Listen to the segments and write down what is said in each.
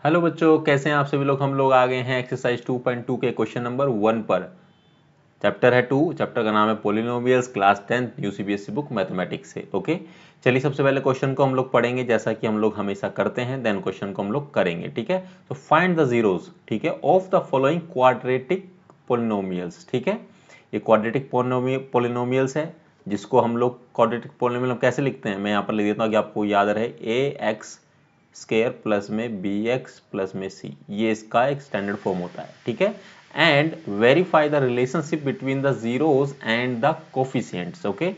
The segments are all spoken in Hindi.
हेलो बच्चों, कैसे हैं आप सभी लोग। हम लोग आ गए हैं एक्सरसाइज 2.2 के क्वेश्चन नंबर 1 पर। चैप्टर है 2, चैप्टर का नाम है polynomials, class 10 new CBSE book mathematics से। ओके, चलिए सबसे पहले क्वेश्चन को हम लोग पढ़ेंगे जैसा कि हम लोग हमेशा करते हैं, देन क्वेश्चन को हम लोग करेंगे। ठीक है, तो फाइंड द जीरोस, ठीक है, of the following quadratic polynomials. ठीक है, ये क्वाड्रेटिक पोलिनोमियल्स है जिसको हम लोग क्वाड्रेटिक पोलिनोमियल कैसे लिखते हैं, मैं यहाँ पर लिख देता हूँ कि आपको याद रहे। ए एक्स स्केयर प्लस में बी एक्स प्लस में सी, ये इसका एक स्टैंडर्ड फॉर्म होता है। ठीक है, and verify the relationship between the zeros and the coefficients. Okay,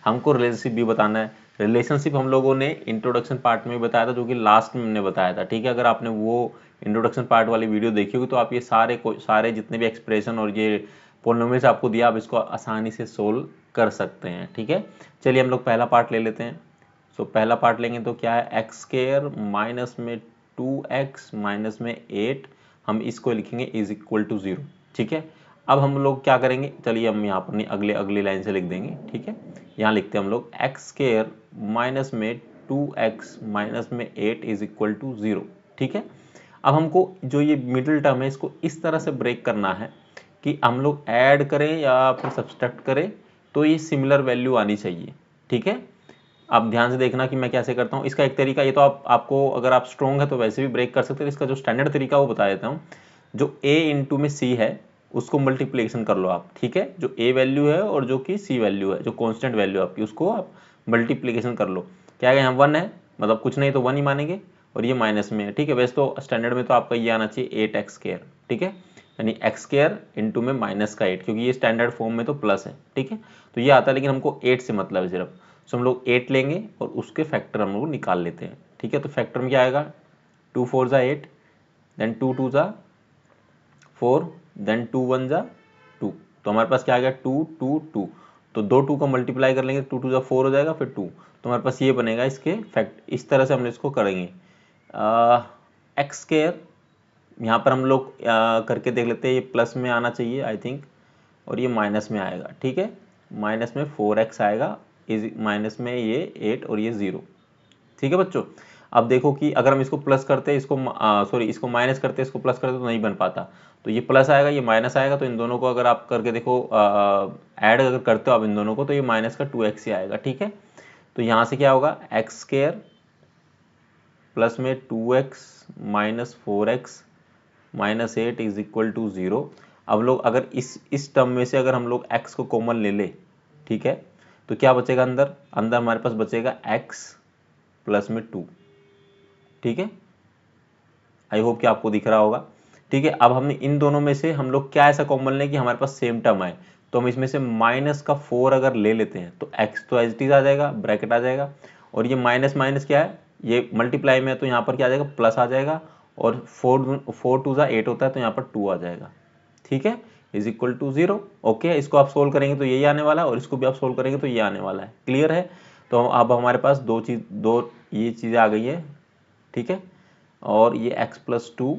हमको रिलेशनशिप भी बताना है। रिलेशनशिप हम लोगों ने इंट्रोडक्शन पार्ट में बताया था, जो कि लास्ट में हमने बताया था। ठीक है, अगर आपने वो इंट्रोडक्शन पार्ट वाली वीडियो देखी होगी तो आप ये सारे जितने भी एक्सप्रेशन और ये पोलिनोमियल्स आपको दिया, आप इसको आसानी से सोल्व कर सकते हैं। ठीक है, चलिए हम लोग पहला पार्ट ले लेते हैं। सो पहला पार्ट लेंगे तो क्या है, एक्स स्केयर माइनस में 2x माइनस में 8, हम इसको लिखेंगे इज इक्वल टू 0। ठीक है, अब हम लोग क्या करेंगे, चलिए हम यहाँ पर नहीं, अगले लाइन से लिख देंगे। ठीक है, यहाँ लिखते हैं हम लोग एक्स स्केयर माइनस में 2x माइनस में 8 इज इक्वल टू 0। ठीक है, अब हमको जो ये मिडिल टर्म है इसको इस तरह से ब्रेक करना है कि हम लोग ऐड करें या फिर सब्सट्रैक्ट करें तो ये सिमिलर वैल्यू आनी चाहिए। ठीक है, आप ध्यान से देखना कि मैं कैसे करता हूँ। इसका एक तरीका, ये तो आपको अगर आप स्ट्रॉन्ग है तो वैसे भी ब्रेक कर सकते हैं। इसका जो स्टैंडर्ड तरीका वो बता देता हूँ। जो a इंटू में c है उसको मल्टीप्लिकेशन कर लो आप। ठीक है, जो a वैल्यू है और जो कि c वैल्यू है, जो कांस्टेंट वैल्यू आपकी, उसको आप मल्टीप्लिकेशन कर लो। क्या है, यहाँ 1 है, मतलब कुछ नहीं तो 1 ही मानेंगे, और ये माइनस में है। ठीक है, वैसे तो स्टैंडर्ड में तो आपका ये आना चाहिए 8x स्क्वायर। ठीक है, यानी एक्स स्क्वायर इंटू में माइनस का 8, क्योंकि ये स्टैंडर्ड फॉर्म में तो प्लस है। ठीक है, तो ये आता है, लेकिन हमको 8 से मतलब है सिर्फ। सो हम लोग 8 लेंगे और उसके फैक्टर हम लोग निकाल लेते हैं। ठीक है, तो फैक्टर में क्या आएगा, 2 4 ज़ा 8, देन 2 2 ज़ा 4, देन 2 1 ज़ा 2। तो हमारे पास क्या आ गया, 2 2 2। तो दो 2 का मल्टीप्लाई कर लेंगे, 2 2 ज़ा 4 हो जाएगा, फिर 2। तो हमारे पास ये बनेगा इसके फैक्ट। इस तरह से हम इसको करेंगे। एक्स स्क्वायर यहाँ पर हम लोग करके देख लेते हैं, ये प्लस में आना चाहिए आई थिंक, और ये माइनस में आएगा। ठीक है, माइनस में 4x आएगा, इज माइनस में ये 8 और ये 0। ठीक है बच्चों, अब देखो कि अगर हम इसको प्लस करते हैं, इसको सॉरी इसको माइनस करते हैं, इसको प्लस करते तो नहीं बन पाता। तो ये प्लस आएगा, ये माइनस आएगा, तो इन दोनों को अगर आप करके देखो, ऐड अगर करते हो आप इन दोनों को, तो ये माइनस का 2x ही आएगा। ठीक है, तो यहाँ से क्या होगा, एक्स स्क्वायर प्लस में 2x minus 4x minus 8 is equal to 0। अब लोग अगर इस टर्म में से अगर हम लोग x को कॉमन ले ले, ठीक है, तो क्या बचेगा अंदर, अंदर हमारे पास बचेगा x प्लस में 2। ठीक है, आई होप कि आपको दिख रहा होगा। ठीक है, अब हमने इन दोनों में से हम लोग क्या ऐसा कॉमन लें कि हमारे पास सेम टर्म आए, तो हम इसमें से माइनस का 4 अगर ले लेते हैं तो x तो एज इट इज आ जाएगा, ब्रैकेट आ जाएगा, और ये माइनस माइनस क्या है, ये मल्टीप्लाई में है, तो यहाँ पर क्या आ जाएगा, प्लस आ जाएगा, और 4 2 ज़ा 8 होता है, तो यहाँ पर 2 आ जाएगा। ठीक है, इज इक्वल टू 0। ओके, इसको आप सोल्व करेंगे तो यही आने वाला है, और इसको भी आप सोल्व करेंगे तो ये आने वाला है। क्लियर है, तो अब हमारे पास दो ये चीज़ें आ गई है। ठीक है, और ये x प्लस 2।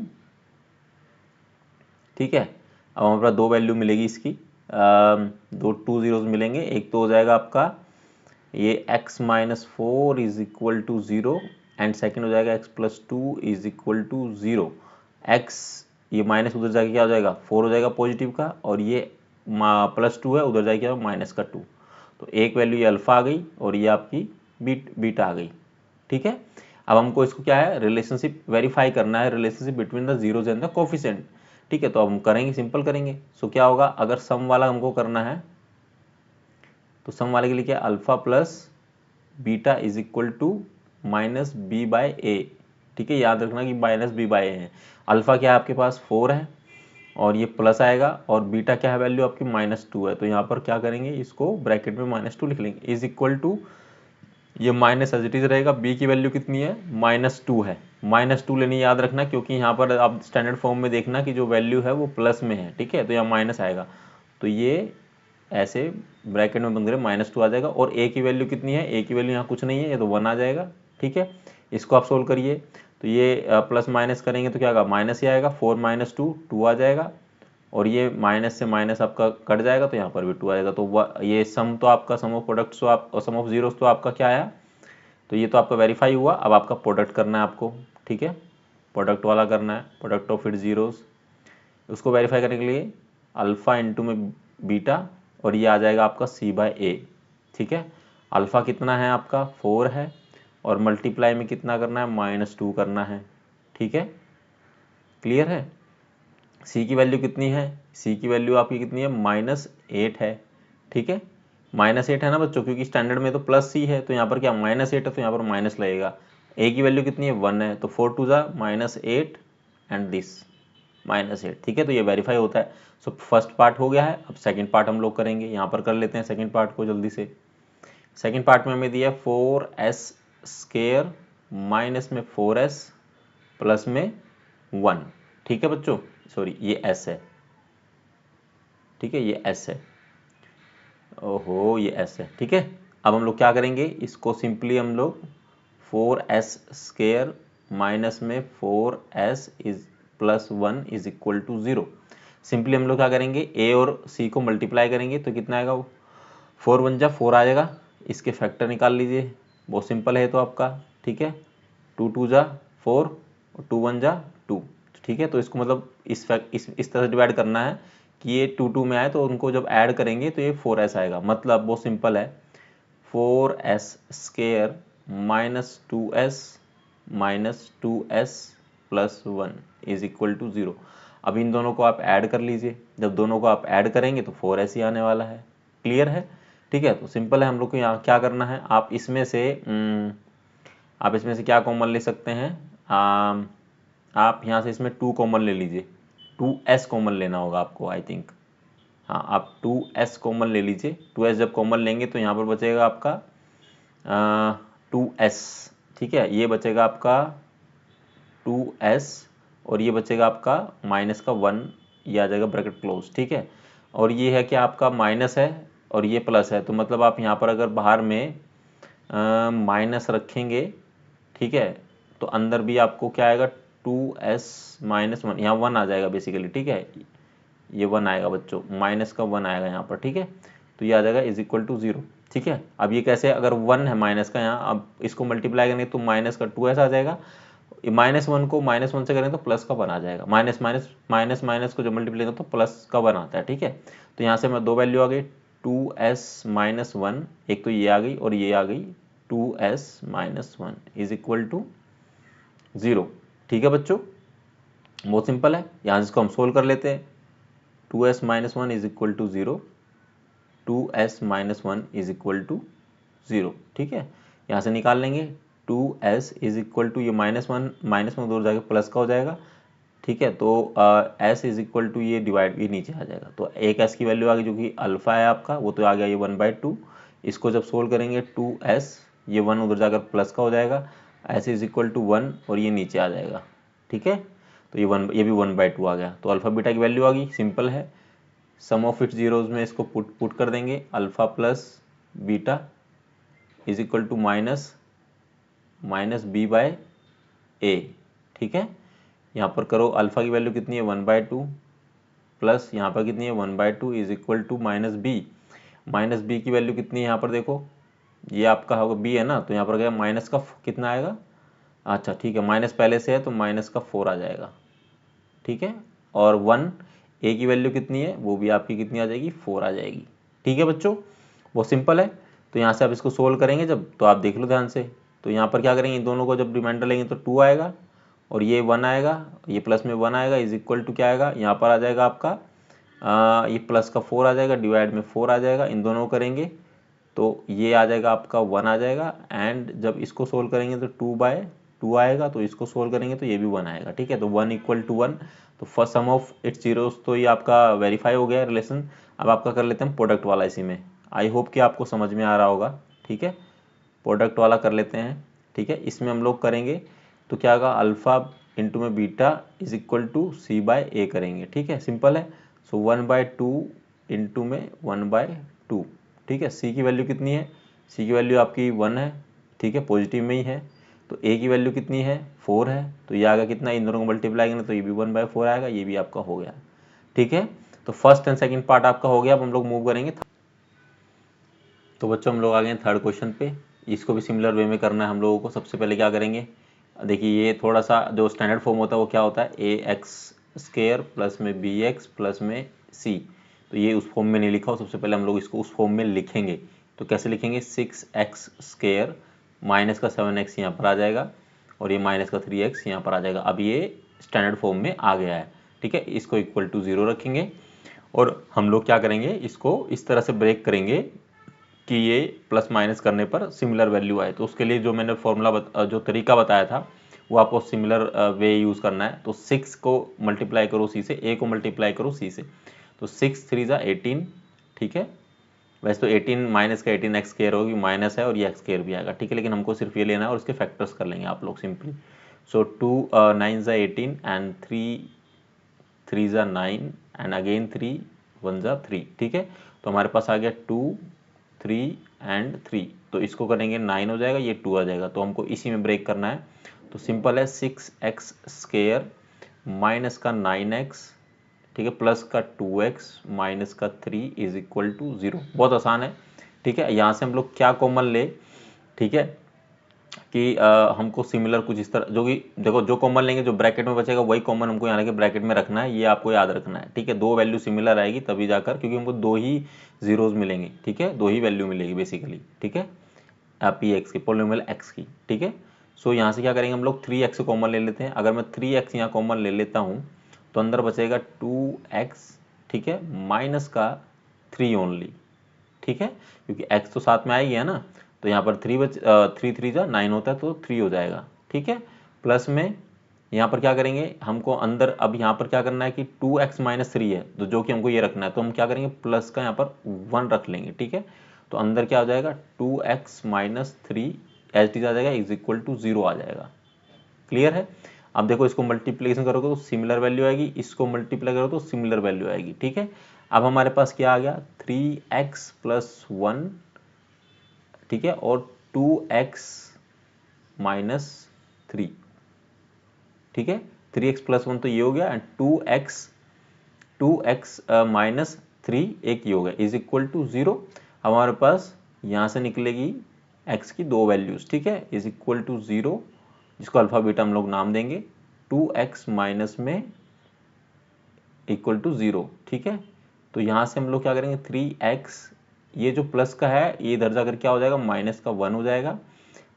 ठीक है, अब हमारे पास दो वैल्यू मिलेगी इसकी, दो 2 जीरोज मिलेंगे। एक तो हो जाएगा आपका ये x minus 4 is equal to 0, and second हो जाएगा x plus 2 is equal to 0। x ये माइनस उधर जाके क्या हो जाएगा, 4 हो जाएगा पॉजिटिव का, और ये प्लस 2 है, उधर जाके क्या माइनस का 2। तो एक वैल्यू ये अल्फा आ गई और ये आपकी बीटा आ गई। ठीक है, अब हमको इसको क्या है, रिलेशनशिप वेरीफाई करना है, relationship between the zeros and the coefficient. ठीक है, तो अब हम करेंगे, सिंपल करेंगे। सो क्या होगा, अगर सम वाला हमको करना है तो सम वाले के लिए क्या, alpha plus beta is equal to minus B by A. ठीक है, याद रखना कि माइनस बी बाय ए है। अल्फा क्या है आपके पास 4 है, और ये प्लस आएगा, और बीटा क्या है वैल्यू आपकी -2 है, तो यहाँ पर क्या करेंगे, इसको ब्रैकेट में -2 लिख लेंगे, इज इक्वल टू, ये माइनस एज इट इज रहेगा, बी की वैल्यू कितनी है, -2 है। -2 लेनी याद रखना, क्योंकि यहाँ पर आप स्टैंडर्ड फॉर्म में देखना कि जो वैल्यू है वो प्लस में है। ठीक है, तो यहाँ माइनस आएगा, तो ये ऐसे ब्रैकेट में बंद करें, -2 आ जाएगा। और ए की वैल्यू कितनी है, ए की वैल्यू यहाँ कुछ नहीं है, ये तो 1 आ जाएगा। ठीक है, इसको आप सोल्व करिए, तो ये प्लस माइनस करेंगे तो क्या होगा, माइनस ही आएगा, 4 माइनस 2 2 आ जाएगा, और ये माइनस से माइनस आपका कट जाएगा, तो यहाँ पर भी 2 आएगा। तो ये सम तो आपका सम ऑफ प्रोडक्ट्स, तो आप सम ऑफ जीरोस तो आपका क्या आया, तो ये तो आपका वेरीफाई हुआ। अब आपका प्रोडक्ट करना है आपको। ठीक है, प्रोडक्ट वाला करना है, प्रोडक्ट ऑफ इट्स जीरोस। उसको वेरीफाई करने के लिए अल्फ़ा इंटू में बीटा और ये आ जाएगा आपका सी बाय ए। ठीक है, अल्फ़ा कितना है आपका 4 है और मल्टीप्लाई में कितना करना है -2 करना है। ठीक है, क्लियर है। सी की वैल्यू कितनी है, सी की वैल्यू आपकी कितनी है -8 है। ठीक है, -8 है ना बच्चों, क्योंकि स्टैंडर्ड में तो प्लस सी है तो यहाँ पर क्या -8 है तो यहाँ पर माइनस लगेगा। ए की वैल्यू कितनी है 1 है तो 4 टू ज़ा -8 एंड दिस -8। ठीक है, तो ये वेरीफाई होता है। सो फर्स्ट पार्ट हो गया है। अब सेकंड पार्ट हम लोग करेंगे, यहाँ पर कर लेते हैं सेकंड पार्ट को जल्दी से। सेकंड पार्ट में हमें दिया 4s स्क्वायर माइनस में 4s प्लस में 1। ठीक है बच्चों, सॉरी ये s है। ठीक है, ये s है, ओहो ये s है। ठीक है, अब हम लोग क्या करेंगे, इसको सिंपली हम लोग 4s स्क्वायर माइनस में 4s is plus 1 is equal to 0। Simply हम लोग क्या करेंगे, a और c को मल्टीप्लाई करेंगे तो कितना आएगा, वो 4 1 जा 4 आ जाएगा। इसके फैक्टर निकाल लीजिए, बहुत सिंपल है तो आपका। ठीक है, 2 2 जा 4 और 2 1 जा 2। ठीक है, तो इसको मतलब इस तरह से डिवाइड करना है कि ये 2 2 में आए तो उनको जब ऐड करेंगे तो ये 4s आएगा। मतलब बहुत सिंपल है, 4s square minus 2s plus 1 is equal to 0। अब इन दोनों को आप ऐड कर लीजिए, जब दोनों को आप ऐड करेंगे तो 4s ही आने वाला है। क्लियर है। ठीक है, तो सिंपल है। हम लोग को यहाँ क्या करना है, आप इसमें से क्या कॉमन ले सकते हैं, आप यहाँ से इसमें 2 कॉमन ले लीजिए। 2s कॉमन लेना होगा आपको आई थिंक। हाँ, आप 2s कॉमन ले लीजिए। 2s जब कॉमन लेंगे तो यहाँ पर बचेगा आपका 2s। ठीक है, ये बचेगा आपका 2s और ये बचेगा आपका माइनस का 1, ये आ जाएगा ब्रैकेट क्लोज। ठीक है, और ये है कि आपका माइनस है और ये प्लस है, तो मतलब आप यहाँ पर अगर बाहर में माइनस रखेंगे, ठीक है, तो अंदर भी आपको क्या आएगा 2s माइनस 1, यहाँ 1 आ जाएगा बेसिकली। ठीक है, ये 1 आएगा बच्चों, माइनस का 1 आएगा यहाँ पर। ठीक है, तो ये आ जाएगा इज इक्वल टू 0। ठीक है, अब ये कैसे, अगर 1 है माइनस का यहाँ, अब इसको मल्टीप्लाई करेंगे तो माइनस का 2s आ जाएगा। -1 को -1 से करें तो प्लस का 1 आ जाएगा। माइनस माइनस माइनस माइनस को जब मल्टीप्लाई करें तो प्लस का 1 आता है। ठीक है, तो यहाँ से मैं 2 वैल्यू आ गई, 2s माइनस 1, एक तो ये आ गई और ये आ गई 2s minus 1 is equal to 0। ठीक है बच्चों, बहुत सिंपल है। यहाँ से इसको हम सोल्व कर लेते हैं। 2s minus 1 is equal to 0, 2s minus 1 is equal to 0। ठीक है, यहाँ से निकाल लेंगे 2s इज इक्वल टू, ये -1 दूर जाके प्लस का हो जाएगा। ठीक है, तो s इज इक्वल टू, ये डिवाइड भी नीचे आ जाएगा, तो एक s की वैल्यू आ गई जो कि अल्फा है आपका, वो तो आ गया ये 1/2। इसको जब सोल्व करेंगे 2s, ये 1 उधर जाकर प्लस का हो जाएगा, s इज इक्वल टू 1 और ये नीचे आ जाएगा। ठीक है, तो ये भी 1/2 आ गया। तो अल्फा बीटा की वैल्यू आ गई, सिंपल है। सम ऑफ इट्स जीरोज में इसको पुट कर देंगे, alpha plus beta is equal to minus b by a। ठीक है, यहाँ पर करो, अल्फा की वैल्यू कितनी है 1/2 प्लस यहाँ पर कितनी है 1/2 is equal to minus b की वैल्यू कितनी है, यहाँ पर देखो ये आपका होगा b है ना, तो यहाँ पर क्या माइनस का कितना आएगा, अच्छा ठीक है, माइनस पहले से है तो माइनस का 4 आ जाएगा। ठीक है, और 1 a की वैल्यू कितनी है, वो भी आपकी कितनी आ जाएगी 4 आ जाएगी। ठीक है बच्चों, बहुत सिंपल है। तो यहाँ से आप इसको सोल्व करेंगे जब, तो आप देख लो ध्यान से, तो यहाँ पर क्या करेंगे, इन दोनों को जब रिमाइंडर लेंगे तो 2 आएगा और ये 1 आएगा, ये प्लस में 1 आएगा इज इक्वल टू क्या आएगा, यहाँ पर आ जाएगा आपका ये प्लस का 4 आ जाएगा, डिवाइड में 4 आ जाएगा, इन दोनों को करेंगे तो ये आ जाएगा आपका 1 आ जाएगा, एंड जब इसको सोल्व करेंगे तो 2/2 आएगा, तो इसको सोल्व करेंगे तो ये भी 1 आएगा। ठीक है, तो 1 इक्वल टू 1, तो first sum of its zeros, तो ये आपका वेरीफाई हो गया रिलेशन। अब आपका कर लेते हैं प्रोडक्ट वाला इसी में। आई होप कि आपको समझ में आ रहा होगा। ठीक है, प्रोडक्ट वाला कर लेते हैं। ठीक है, इसमें हम लोग करेंगे तो क्या होगा, अल्फा इंटू में beta is equal to C by A करेंगे। ठीक है, सिंपल है। सो 1/2 इंटू में 1/2। ठीक है, सी की वैल्यू कितनी है, सी की वैल्यू आपकी 1 है। ठीक है, पॉजिटिव में ही है। तो ए की वैल्यू कितनी है 4 है, तो ये आएगा कितना, इन दोनों को मल्टीप्लाई करेंगे तो ये भी 1/4 आएगा, ये भी आपका हो गया। ठीक है, तो फर्स्ट एंड सेकंड पार्ट आपका हो गया। अब हम लोग मूव करेंगे, तो बच्चों हम लोग आ गए थर्ड क्वेश्चन पे। इसको भी सिमिलर वे में करना है हम लोगों को। सबसे पहले क्या करेंगे, देखिए ये थोड़ा सा जो स्टैंडर्ड फॉर्म होता है वो क्या होता है, ए एक्स स्क्वायर प्लस में बी एक्स प्लस में सी। तो ये उस फॉर्म में नहीं लिखा हो, सबसे पहले हम लोग इसको उस फॉर्म में लिखेंगे। तो कैसे लिखेंगे, 6x स्क्वायर माइनस का 7x यहाँ पर आ जाएगा और ये माइनस का 3x यहाँ पर आ जाएगा। अब ये स्टैंडर्ड फॉर्म में आ गया है, ठीक है। इसको इक्वल टू 0 रखेंगे और हम लोग क्या करेंगे, इसको इस तरह से ब्रेक करेंगे कि ये प्लस माइनस करने पर सिमिलर वैल्यू आए। तो उसके लिए जो मैंने फॉर्मूला जो तरीका बताया था वो आपको सिमिलर वे यूज़ करना है। तो 6 को मल्टीप्लाई करो सी से, ए को मल्टीप्लाई करो सी से, तो 6 3 ज़ा 18, ठीक है। वैसे तो 18 माइनस का 18 एक्स स्क्वायर होगी, माइनस है और ये एक्स स्क्वायर भी आएगा, ठीक है। लेकिन हमको सिर्फ ये लेना है और इसके फैक्टर्स कर लेंगे आप लोग सिंपली। सो 2 9 ज़ा 18 एंड 3 3 ज़ा 9 एंड अगेन 3 1 ज़ा 3, ठीक है। तो हमारे पास आ गया 2 3 एंड 3। तो इसको करेंगे 9 हो जाएगा, ये 2 आ जाएगा। तो हमको इसी में ब्रेक करना है। तो सिंपल है, 6x स्क्वायर माइनस का 9x, ठीक है, प्लस का 2x माइनस का 3 इज इक्वल टू 0। बहुत आसान है, ठीक है। यहाँ से हम लोग क्या कॉमन ले, ठीक है, कि हमको सिमिलर कुछ इस तरह, जो कि देखो जो कॉमन लेंगे जो ब्रैकेट में बचेगा वही कॉमन हमको यहाँ के ब्रैकेट में रखना है, ये आपको याद रखना है, ठीक है। दो वैल्यू सिमिलर आएगी तभी जाकर, क्योंकि हमको दो ही जीरोज मिलेंगे, ठीक है, दो ही वैल्यू मिलेगी बेसिकली, ठीक है, पी एक्स की, पोलिनोमियल एक्स की, ठीक है। सो यहाँ से क्या करेंगे हम लोग, 3x कॉमन ले लेते हैं। अगर मैं 3x यहाँ कॉमन ले लेता हूँ तो अंदर बचेगा 2x, ठीक है, माइनस का 3 ओनली, ठीक है, क्योंकि x तो साथ में आ ही गया ना। तो यहाँ पर 3 3 जा 9 होता है तो 3 हो जाएगा, ठीक है। प्लस में यहाँ पर क्या करेंगे, हमको अंदर अब यहाँ पर क्या करना है कि 2x माइनस 3 है, तो जो कि हमको ये रखना है, तो हम क्या करेंगे प्लस का यहाँ पर 1 रख लेंगे, ठीक है। तो अंदर क्या हो जाएगा, 2x माइनस 3 एच डी आ जाएगा इज इक्वल टू 0 आ जाएगा। क्लियर है। अब देखो इसको मल्टीप्लिकेशन करोगे तो सिमिलर वैल्यू आएगी, इसको मल्टीप्लाई करोगे तो सिमिलर वैल्यू आएगी, ठीक है। अब हमारे पास क्या आ गया, 3x प्लस 1, ठीक है, और 2x माइनस 3, ठीक है। 3x प्लस 1 तो ये हो गया एंड 2x माइनस 3 एक ये हो गया इज इक्वल टू 0। हमारे पास यहाँ से निकलेगी x की दो वैल्यूज, ठीक है, इज इक्वल टू 0, जिसको अल्फा बीटा हम लोग नाम देंगे, 2x माइनस में इक्वल टू 0, ठीक है। तो यहाँ से हम लोग क्या करेंगे, 3x, ये जो प्लस का है ये इधर जाकर क्या हो जाएगा, माइनस का 1 हो जाएगा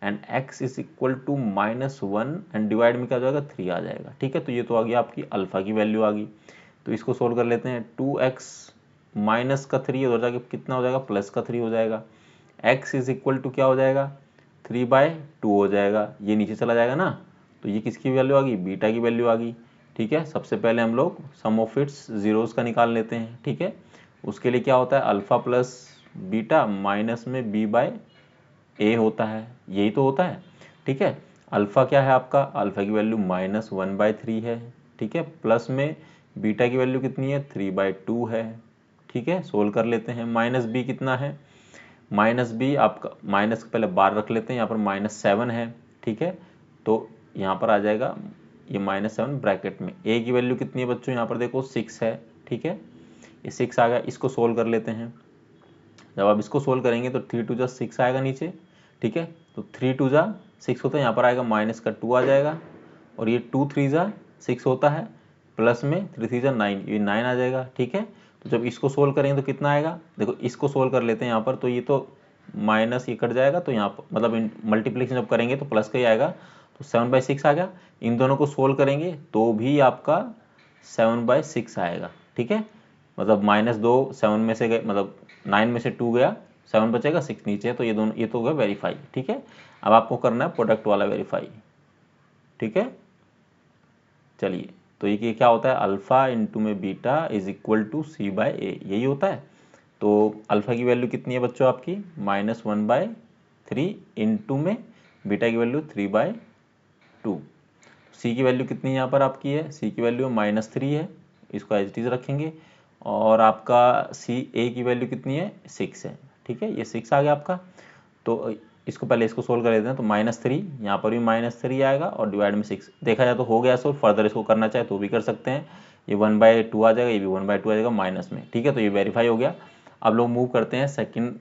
and x is equal to -1 and divide में क्या हो जाएगा, 3 आ जाएगा, ठीक है। तो ये तो आ गया आपकी अल्फा की वैल्यू आ गई। तो इसको सोल्व कर लेते हैं, 2x माइनस का 3 उधर जाके कितना हो जाएगा, प्लस का 3 हो जाएगा। x इज इक्वल टू क्या हो जाएगा, 3/2 हो जाएगा, ये नीचे चला जाएगा ना। तो ये किसकी वैल्यू आ गई, बीटा की वैल्यू आ गई, ठीक है। सबसे पहले हम लोग सम ऑफ इट्स जीरोस का निकाल लेते हैं, ठीक है। उसके लिए क्या होता है, अल्फा प्लस बीटा माइनस में b/a होता है, यही तो होता है, ठीक है। अल्फा क्या है आपका, अल्फा की वैल्यू -1/3 है, ठीक है, प्लस में बीटा की वैल्यू कितनी है, 3/2 है, ठीक है। सोल्व कर लेते हैं, माइनस बी कितना है, माइनस बी आपका, माइनस पहले बार रख लेते हैं, यहाँ पर -7 है, ठीक है। तो यहाँ पर आ जाएगा ये -7 ब्रैकेट में, ए की वैल्यू कितनी है बच्चों, यहाँ पर देखो 6 है, ठीक है, ये 6 आ गया। इसको सोल्व कर लेते हैं, जब आप इसको सोल्व करेंगे तो 3 2 जा 6 आएगा नीचे, ठीक है। तो 3 2 जा 6 होता है, यहाँ पर आएगा माइनस का 2 आ जाएगा और ये 2 3 जा 6 होता है, प्लस में 3 3 जा 9, ये 9 आ जाएगा, ठीक है। तो जब इसको सोल्व करेंगे तो कितना आएगा, देखो इसको सोल्व कर लेते हैं यहाँ पर, तो ये तो माइनस ये कट जाएगा, तो यहाँ पर मतलब मल्टीप्लिकेशन जब करेंगे तो प्लस का ही आएगा, तो 7/6 आ गया। इन दोनों को सोल्व करेंगे तो भी आपका 7/6 आएगा, ठीक है। मतलब -2 7 में से गए, मतलब 9 में से 2 गया, 7 बचेगा, 6 नीचे है, तो ये दोनों, ये तो हो गया वेरीफाई, ठीक है। अब आपको करना है प्रोडक्ट वाला वेरीफाई, ठीक है। चलिए, तो ये क्या होता है, अल्फा इंटू में beta is equal to c/a, यही होता है। तो अल्फा की वैल्यू कितनी है बच्चों आपकी, -1/3 इंटू में बीटा की वैल्यू 3/2। सी की वैल्यू कितनी यहाँ पर आपकी है, सी की वैल्यू -3 है, इसको एज इट इज रखेंगे। और आपका सी ए की वैल्यू कितनी है, 6 है, ठीक है, ये 6 आ गया आपका। तो इसको पहले इसको सोल्व कर लेते हैं, तो -3, यहाँ पर भी -3 आएगा और डिवाइड में 6, देखा जाए तो हो गया सोल्व। फर्दर इसको करना चाहे तो भी कर सकते हैं, ये 1/2 आ जाएगा, ये भी 1/2 आ जाएगा माइनस में, ठीक है। तो ये वेरीफाई हो गया। अब लोग मूव करते हैं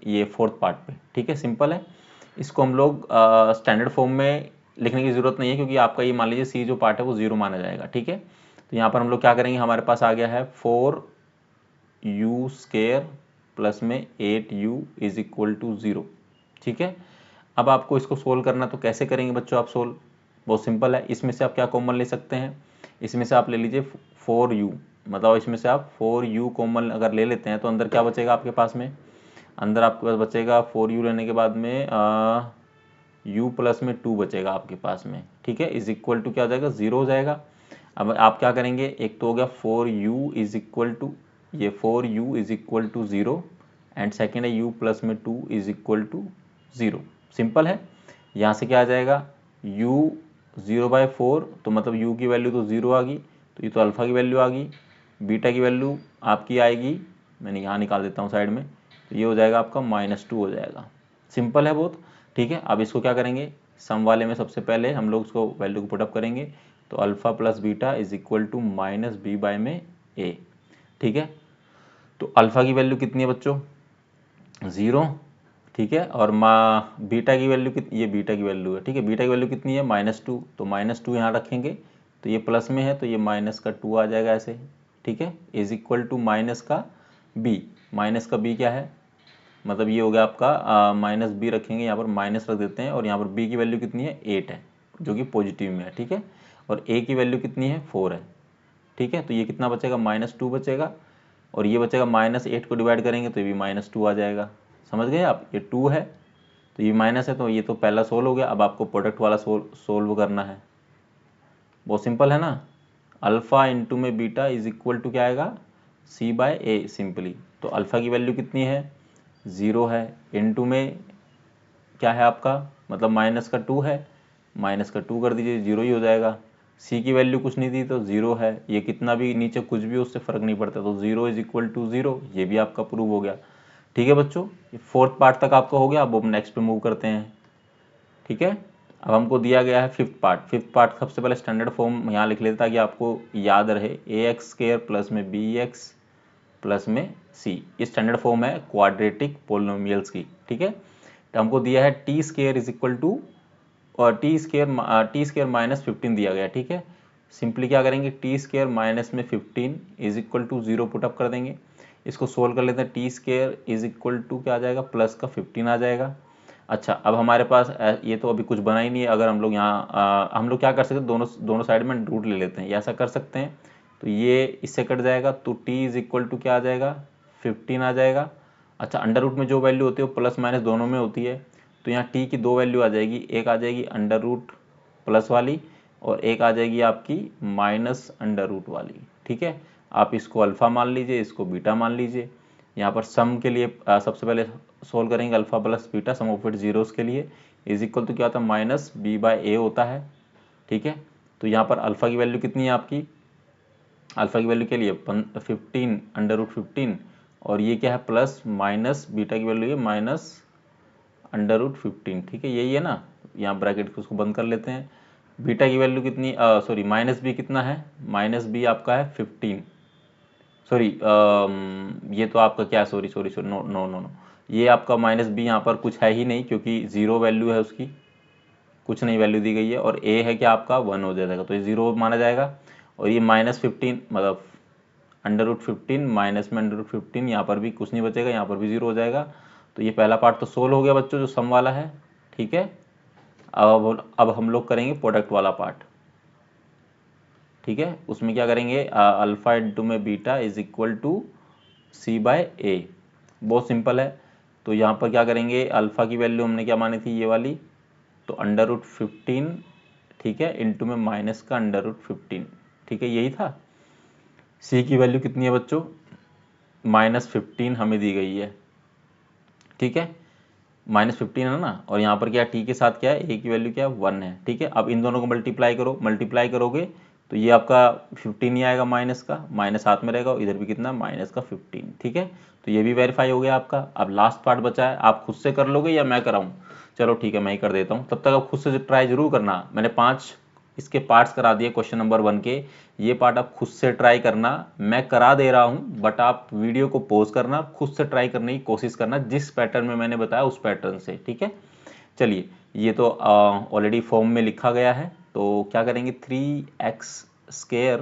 ये 4th पार्ट पे, ठीक है, सिंपल है। इसको हम लोग स्टैंडर्ड फॉर्म में लिखने की जरूरत नहीं है, क्योंकि आपका ये मान लीजिए सी जो पार्ट है वो 0 माना जाएगा। ठीक है, तो यहाँ पर हम लोग क्या करेंगे, हमारे पास आ गया है 4u स्क्वायर प्लस में 8u इज इक्वल टू 0। ठीक है, अब आपको इसको सोल्व करना, तो कैसे करेंगे बच्चों आप सोल्व? बहुत सिंपल है, इसमें से आप क्या कॉमन ले सकते हैं, इसमें से आप ले लीजिए 4u, मतलब इसमें से आप 4u कॉमन अगर ले लेते हैं तो अंदर क्या बचेगा आपके पास में, अंदर आपके पास बचेगा 4u लेने के बाद में u प्लस में 2 बचेगा आपके पास में। ठीक है, इज इक्वल टू क्या हो जाएगा, 0 हो जाएगा। अब आप क्या करेंगे, एक तो हो गया 4u इज इक्वल टू, ये 4u is equal to 0 and second है u प्लस में 2 इज इक्वल टू 0। सिंपल है, यहाँ से क्या आ जाएगा u 0/4, तो मतलब u की वैल्यू तो 0 आ गई, तो ये तो अल्फ़ा की वैल्यू आ गई, बीटा की वैल्यू आपकी आएगी, मैंने यहाँ निकाल देता हूँ साइड में, तो ये हो जाएगा आपका -2 हो जाएगा। सिंपल है बहुत। ठीक है, अब इसको क्या करेंगे, सम वाले में सबसे पहले हम लोग उसको वैल्यू को पुटअप करेंगे, तो alpha plus beta is equal to -b में a। ठीक है, तो अल्फ़ा की वैल्यू कितनी है बच्चों, 0। ठीक है, और बीटा की वैल्यू कितनी, ये बीटा की वैल्यू है। ठीक है, बीटा की वैल्यू कितनी है, -2, तो -2 यहाँ रखेंगे, तो ये प्लस में है तो ये -2 आ जाएगा ऐसे। ठीक है, इज इक्वल टू माइनस का b क्या है, मतलब ये हो गया आपका -b रखेंगे, यहाँ पर माइनस रख देते हैं, और यहाँ पर b की वैल्यू कितनी है, 8 है, जो कि पॉजिटिव में है। ठीक है, और a की वैल्यू कितनी है, 4 है। ठीक है, तो ये कितना बचेगा, -2 बचेगा, और ये बचेगा -8 को डिवाइड करेंगे तो ये भी -2 आ जाएगा। समझ गए आप, ये 2 है तो ये माइनस है, तो ये तो पहला सोल्व हो गया। अब आपको प्रोडक्ट वाला सोल्व करना है, बहुत सिंपल है ना, अल्फ़ा इंटू में बीटा इज इक्वल टू क्या आएगा, c/a सिंपली। तो अल्फ़ा की वैल्यू कितनी है, 0 है, इंटू में क्या है आपका, मतलब -2 है, -2 कर दीजिए, 0 ही हो जाएगा। c की वैल्यू कुछ नहीं थी तो 0 है, ये कितना भी नीचे कुछ भी उससे फ़र्क नहीं पड़ता, तो 0 इज इक्वल टू 0, ये भी आपका प्रूव हो गया। ठीक है बच्चों, ये 4th पार्ट तक आपका हो गया। अब हम नेक्स्ट पे मूव करते हैं। ठीक है, अब हमको दिया गया है 5th पार्ट। 5th पार्ट सबसे पहले स्टैंडर्ड फॉर्म यहाँ लिख लेता ताकि आपको याद रहे, ax² प्लस में bx प्लस में c, ये स्टैंडर्ड फॉर्म है क्वाड्रेटिक पोलिनोमियल्स की। ठीक है, तो हमको दिया है t² इज इक्वल टू, और t² माइनस 15 दिया गया। ठीक है, सिंपली क्या करेंगे, t² माइनस में 15 इज इक्वल टू 0 पुटअप कर देंगे। इसको सोल्व कर लेते हैं, t² इज इक्वल टू क्या आ जाएगा, प्लस का 15 आ जाएगा। अच्छा, अब हमारे पास ये तो अभी कुछ बना ही नहीं है, अगर हम लोग यहाँ हम लोग क्या कर सकते हैं, दोनों साइड में रूट ले लेते हैं, या ऐसा कर सकते हैं, तो ये इससे कट जाएगा, तो t इज इक्वल टू क्या आ जाएगा, 15 आ जाएगा। अच्छा, अंडर रूट में जो वैल्यू होती है वो प्लस माइनस दोनों में होती है, तो यहाँ t की 2 वैल्यू आ जाएगी, एक आ जाएगी अंडर रूट प्लस वाली, और एक आ जाएगी आपकी माइनस अंडर रूट वाली। ठीक है, आप इसको अल्फ़ा मान लीजिए, इसको बीटा मान लीजिए। यहाँ पर सम के लिए सबसे पहले सोल्व करेंगे, alpha plus beta some of it zeros के लिए इज इक्वल टू क्या होता है, -b/a होता है। ठीक है, तो यहाँ पर अल्फ़ा की वैल्यू कितनी है आपकी, अल्फ़ा की वैल्यू के लिए 15 अंडर रूट 15, और ये क्या है प्लस माइनस बीटा की वैल्यू है माइनस अंडर रूट 15। ठीक है, यही है ना, यहाँ ब्रैकेट को उसको बंद कर लेते हैं। बीटा की वैल्यू कितनी, सॉरी -b कितना है, -b आपका है 15, सॉरी ये तो आपका क्या, sorry sorry sorry, no no no no, ये आपका -b यहाँ पर कुछ है ही नहीं, क्योंकि 0 वैल्यू है उसकी, कुछ नहीं वैल्यू दी गई है, और a है क्या आपका 1 हो जाएगा, तो ये 0 माना जाएगा। और ये -15 मतलब अंडर रूट 15 माइनस में अंडर रूट 15, यहाँ पर भी कुछ नहीं बचेगा, यहाँ पर भी 0 हो जाएगा। तो ये पहला पार्ट तो सोल्व हो गया बच्चों, जो सम वाला है। ठीक है, अब हम लोग करेंगे प्रोडक्ट वाला पार्ट। ठीक है, उसमें क्या करेंगे, अल्फ़ा इंटू में beta is equal to c/a, बहुत सिंपल है। तो यहाँ पर क्या करेंगे, अल्फ़ा की वैल्यू हमने क्या मानी थी, ये वाली, तो अंडर रूट 15, ठीक है, इंटू में माइनस का अंडर रूट 15। ठीक है, यही था। c की वैल्यू कितनी है बच्चों, -15 हमें दी गई है। ठीक है, -15 है ना, और यहाँ पर क्या t के साथ क्या है, a की वैल्यू क्या है, 1 है। ठीक है, अब इन दोनों को मल्टीप्लाई करो, मल्टीप्लाई करोगे तो ये आपका 15 ही आएगा, माइनस का माइनस हाथ में रहेगा, और इधर भी कितना, माइनस का 15। ठीक है, तो ये भी वेरीफाई हो गया आपका। अब लास्ट पार्ट बचा है, आप खुद से कर लोगे या मैं कराऊँ, चलो ठीक है मैं ही कर देता हूँ, तब तक आप खुद से ट्राई जरूर करना। मैंने 5 इसके पार्ट्स करा दिए क्वेश्चन नंबर 1 के, ये पार्ट आप खुद से ट्राई करना, मैं करा दे रहा हूँ, बट आप वीडियो को पॉज करना, खुद से ट्राई करने की कोशिश करना, जिस पैटर्न में मैंने बताया उस पैटर्न से। ठीक है, चलिए ये तो ऑलरेडी फॉर्म में लिखा गया है, तो क्या करेंगे 3x²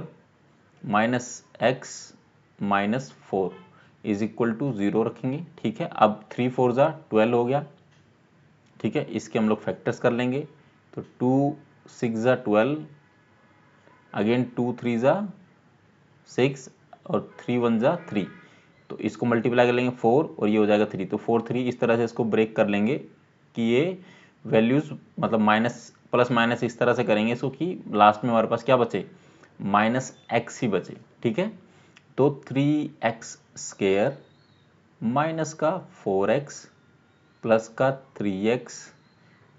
minus x minus 4 is equal to 0 रखेंगे। ठीक है, अब 3 4 जा 12 हो गया। ठीक है, इसके हम लोग फैक्टर्स कर लेंगे, तो 2 6 जा 12, अगेन 2 3 जा 6 और 3 1 जा 3, तो इसको मल्टीप्लाई कर लेंगे 4 और ये हो जाएगा 3, तो 4 3 इस तरह से इसको ब्रेक कर लेंगे कि ये वैल्यूज मतलब माइनस प्लस माइनस इस तरह से करेंगे इसको कि लास्ट में हमारे पास क्या बचे, माइनस एक्स ही बचे। ठीक है, तो 3x² माइनस का 4x प्लस का 3x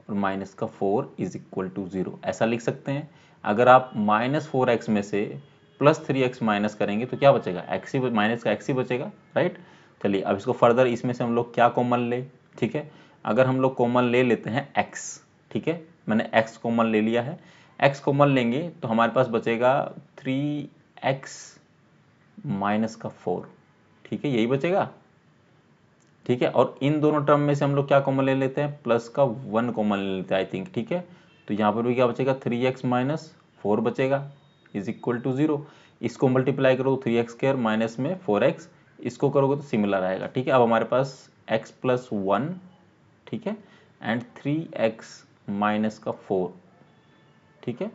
और माइनस का 4 इज इक्वल टू 0 ऐसा लिख सकते हैं। अगर आप माइनस 4x में से प्लस 3x माइनस करेंगे तो क्या बचेगा, एक्स ही माइनस का एक्स ही बचेगा, राइट। चलिए अब इसको फर्दर इसमें से हम लोग क्या कॉमन ले। ठीक है, अगर हम लोग कॉमन ले लेते हैं x, ठीक है, मैंने x कॉमन ले लिया है, x कॉमन लेंगे तो हमारे पास बचेगा 3x माइनस का 4। ठीक है, यही बचेगा। ठीक है, और इन दोनों टर्म में से हम लोग क्या कॉमन ले लेते हैं, प्लस का 1 कॉमन ले लेते हैं आई थिंक। ठीक है, तो यहाँ पर भी क्या बचेगा 3x माइनस 4 बचेगा इज इक्वल टू 0। इसको मल्टीप्लाई करो 3x² माइनस में 4x, इसको करोगे तो सिमिलर आएगा। ठीक है, अब हमारे पास x प्लस 1, ठीक है, एंड 3x माइनस का 4। ठीक है,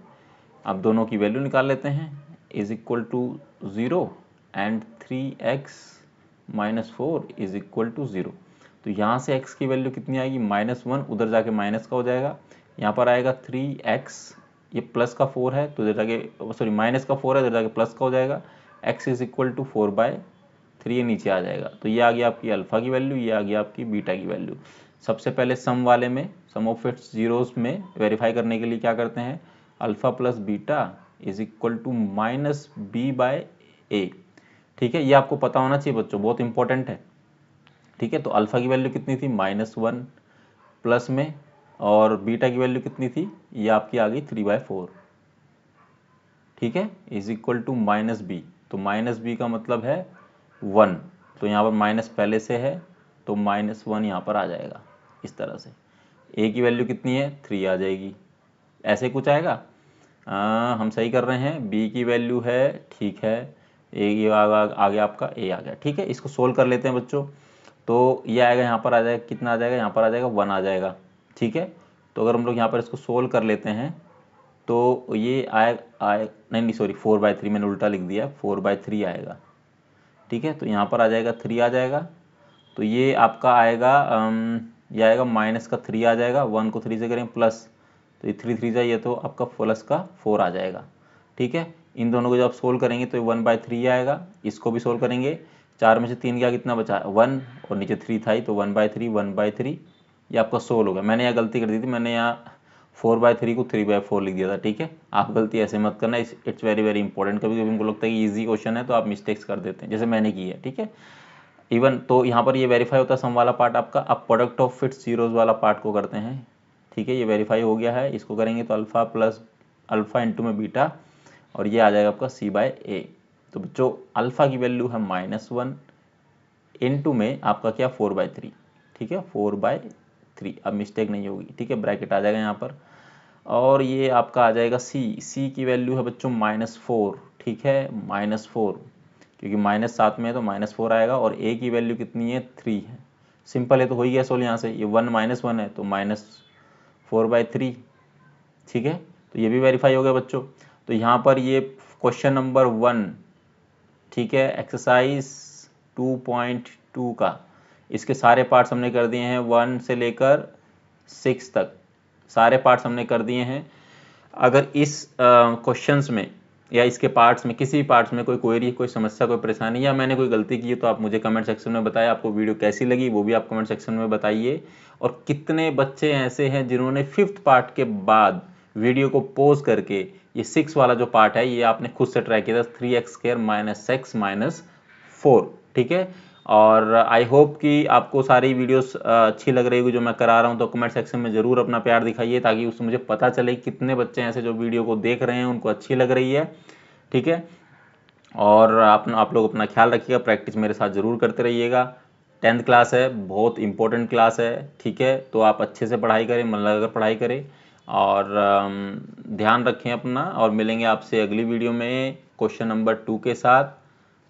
अब दोनों की वैल्यू निकाल लेते हैं, is equal to 0 and 3x minus 4 is equal to 0। तो यहाँ से x की वैल्यू कितनी आएगी, -1, उधर जाके माइनस का हो जाएगा, यहाँ पर आएगा 3x, ये प्लस का 4 है तो इधर जाके सॉरी माइनस का 4 है इधर जाके प्लस का हो जाएगा, x इज इक्वल टू 4/3 ये नीचे आ जाएगा। तो ये आ गया आपकी अल्फा की वैल्यू, ये आ गया आपकी बीटा की वैल्यू। सबसे पहले सम वाले में, सम ऑफ इट्स जीरोस में वेरीफाई करने के लिए क्या करते हैं, alpha plus beta is equal to -b/a। ठीक है, ये आपको पता होना चाहिए बच्चों, बहुत इंपॉर्टेंट है। ठीक है, तो अल्फा की वैल्यू कितनी थी, -1 प्लस में, और बीटा की वैल्यू कितनी थी, ये आपकी आ गई 3/4। ठीक है, इज इक्वल टू -b, तो -b का मतलब है 1, तो यहाँ पर माइनस पहले से है तो -1 यहाँ पर आ जाएगा इस तरह से। a की वैल्यू कितनी है, 3 आ जाएगी, ऐसे कुछ आएगा। हम सही कर रहे हैं, b की वैल्यू है, ठीक है, a आ गया आपका, a आ गया। ठीक है, इसको सोल्व कर लेते हैं बच्चों, तो ये आएगा यहाँ पर आ जाएगा, कितना आ जाएगा, यहाँ पर आ जाएगा 1 आ जाएगा। ठीक है, तो अगर हम लोग यहाँ पर इसको सोल्व कर लेते हैं तो ये नहीं सॉरी 4/3 मैंने उल्टा लिख दिया, 4/3 आएगा। ठीक है, तो यहाँ पर आ जाएगा 3 आ जाएगा, तो ये आपका आएगा ये आएगा माइनस का 3 आ जाएगा, 1 को 3 से करें प्लस, तो ये 3 3 जाए, ये तो आपका प्लस का 4 आ जाएगा। ठीक है, इन दोनों को जब सोल्व करेंगे तो 1/3 आएगा, इसको भी सोल्व करेंगे, 4 में से 3 गया, कितना बचा 1, और नीचे 3 था ही, तो 1/3 ये आपका सोल्व हो गया। मैंने यहाँ गलती कर दी थी, मैंने यहाँ 4/3 को 3/4 लिख दिया था। ठीक है, आप गलती ऐसे मत करना, इट्स वेरी वेरी इंपॉर्टेंट। कभी कभी हमको लगता है कि ईजी क्वेश्चन है तो आप मिस्टेक्स कर देते हैं, जैसे मैंने की है। ठीक है, इवन तो यहाँ पर ये वेरीफाई होता है सम वाला पार्ट आपका। अब प्रोडक्ट ऑफ फिट्स जीरोज वाला पार्ट को करते हैं। ठीक है, ये वेरीफाई हो गया है, इसको करेंगे तो अल्फा इंटू में बीटा, और ये आ जाएगा आपका c/a। तो बच्चों अल्फा की वैल्यू है -1 इंटू में आपका क्या 4/3। ठीक है, 4/3, अब मिस्टेक नहीं होगी। ठीक है, ब्रैकेट आ जाएगा यहाँ पर, और ये आपका आ जाएगा c की वैल्यू है बच्चों -4। ठीक है, -4, क्योंकि -7 में है तो -4 आएगा, और a की वैल्यू कितनी है, 3 है। सिंपल है, तो हो ही गया सोल्व यहाँ से, ये 1 -1 है तो -4/3। ठीक है, तो ये भी वेरीफाई हो गया बच्चों। तो यहाँ पर ये क्वेश्चन नंबर 1, ठीक है, एक्सरसाइज 2.2 का, इसके सारे पार्ट्स हमने कर दिए हैं, 1 से लेकर 6 तक सारे पार्ट्स हमने कर दिए हैं। अगर इस क्वेश्चंस में या इसके पार्ट्स में किसी भी पार्ट्स में कोई क्वेरी, कोई समस्या, कोई परेशानी, या मैंने कोई गलती की है तो आप मुझे कमेंट सेक्शन में बताएं। आपको वीडियो कैसी लगी वो भी आप कमेंट सेक्शन में बताइए। और कितने बच्चे ऐसे हैं जिन्होंने 5th पार्ट के बाद वीडियो को पॉज करके ये 6 वाला जो पार्ट है ये आपने खुद से ट्राई किया था, 3x² माइनस x माइनस 4। ठीक है, और आई होप कि आपको सारी वीडियोस अच्छी लग रही होगी जो मैं करा रहा हूँ। तो कमेंट सेक्शन में ज़रूर अपना प्यार दिखाइए, ताकि उससे मुझे पता चले कितने बच्चे ऐसे जो वीडियो को देख रहे हैं उनको अच्छी लग रही है। ठीक है, और आप लोग अपना ख्याल रखिएगा, प्रैक्टिस मेरे साथ ज़रूर करते रहिएगा। 10th क्लास है, बहुत इंपॉर्टेंट क्लास है, ठीक है। तो आप अच्छे से पढ़ाई करें, मन लगाकर पढ़ाई करें और ध्यान रखें अपना, और मिलेंगे आपसे अगली वीडियो में क्वेश्चन नंबर 2 के साथ।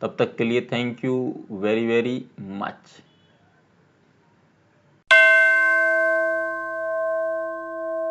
तब तक के लिए thank you very very much.